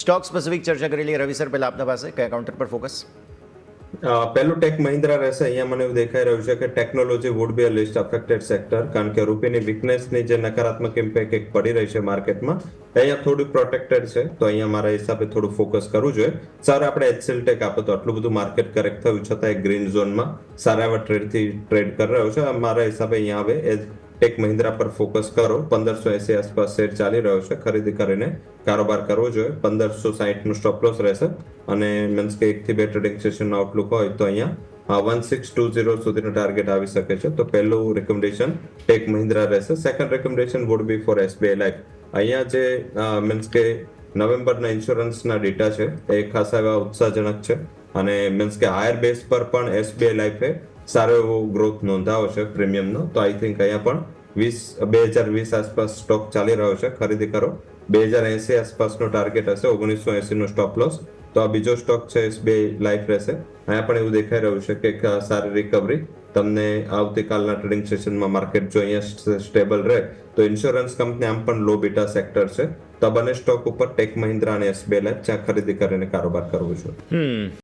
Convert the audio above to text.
Stock specific ચર્ચા કરી લઈએ. રવિ સર, પહેલા આપના પાસે કયા કાઉન્ટર પર ફોકસ? પહેલું ટેક મહિન્દ્રા રહેશે. અહીંયા મને એવું દેખાઈ રહ્યું છે કે technology would be a least affected sector, કારણ કે રૂપિયાની વીકનેસની જે નકારાત્મક ઇમ્પેક્ટ એક પડી રહી છે માર્કેટમાં, અહીંયા થોડું પ્રોટેક્ટેડ છે, તો અહીંયા મારા હિસાબે થોડું ફોકસ કરવું જોઈએ. સર, આપણે એચસીએલ ટેક આપો તો આટલું બધું માર્કેટ કરેક્ટ થયું છતાં એક ગ્રીન ઝોનમાં સારા એવા ટ્રેડથી ટ્રેડ કરી રહ્યો છે. મારા હિસાબે અહીંયા હવે ટેક મહિન્દ્રા પર ફોકસ કરો. 1580 આસપાસ શેર ચાલી રહ્યો છે, ખરીદી કરીને કારોબાર કરવો જોઈએ. 1560 નું સ્ટોપ લોસ રહેશે અને મીન્સ કે 1 થી 2 ટ્રેડિંગ સેશનનો આઉટલુક હોય તો અહીંયા 1620 સુધીનો ટાર્ગેટ આવી શકે છે. તો પહેલું રેકમેન્ડેશન ટેક મહિન્દ્રા રહેશે. Second recommendation would be for SBI life. અહીંયા જે મીન્સ કે નવેમ્બરના ઇન્સ્યોરન્સના ડેટા છે એ ખાસા એવા ઉત્સાહજનક છે અને મીન્સ કે હાયર બેઝ પર પણ એસબીઆઈ લાઈફે સારો એવો ગ્રોથ નોંધાવો છે પ્રીમિયમનો. તો આઈ થિંક અહીંયા પણ 2020 આસપાસ સ્ટોક ચાલી રહ્યો છે, ખરીદી કરો. 2080 આસપાસનો ટાર્ગેટ હશે, 1980 નો સ્ટોપ લોસ. તો આ બીજો સ્ટોક છે એસબીઆઈ લાઈફ રહેશે. અહીંયા પણ એવું દેખાઈ રહ્યું છે કે એક સારી રિકવરી તમને આવતીકાલના ટ્રેડિંગ સેશનમાં માર્કેટ જો અહીંયા સ્ટેબલ રહે તો ઇન્સ્યોરન્સ કંપની આમ પણ લો બીટા સેક્ટર છે. તો બંને સ્ટોક ઉપર ટેક મહિન્દ્રા અને એસબીઆઈ લાઈફ જ્યાં ખરીદી કરીને કારોબાર કરવો જોઈએ.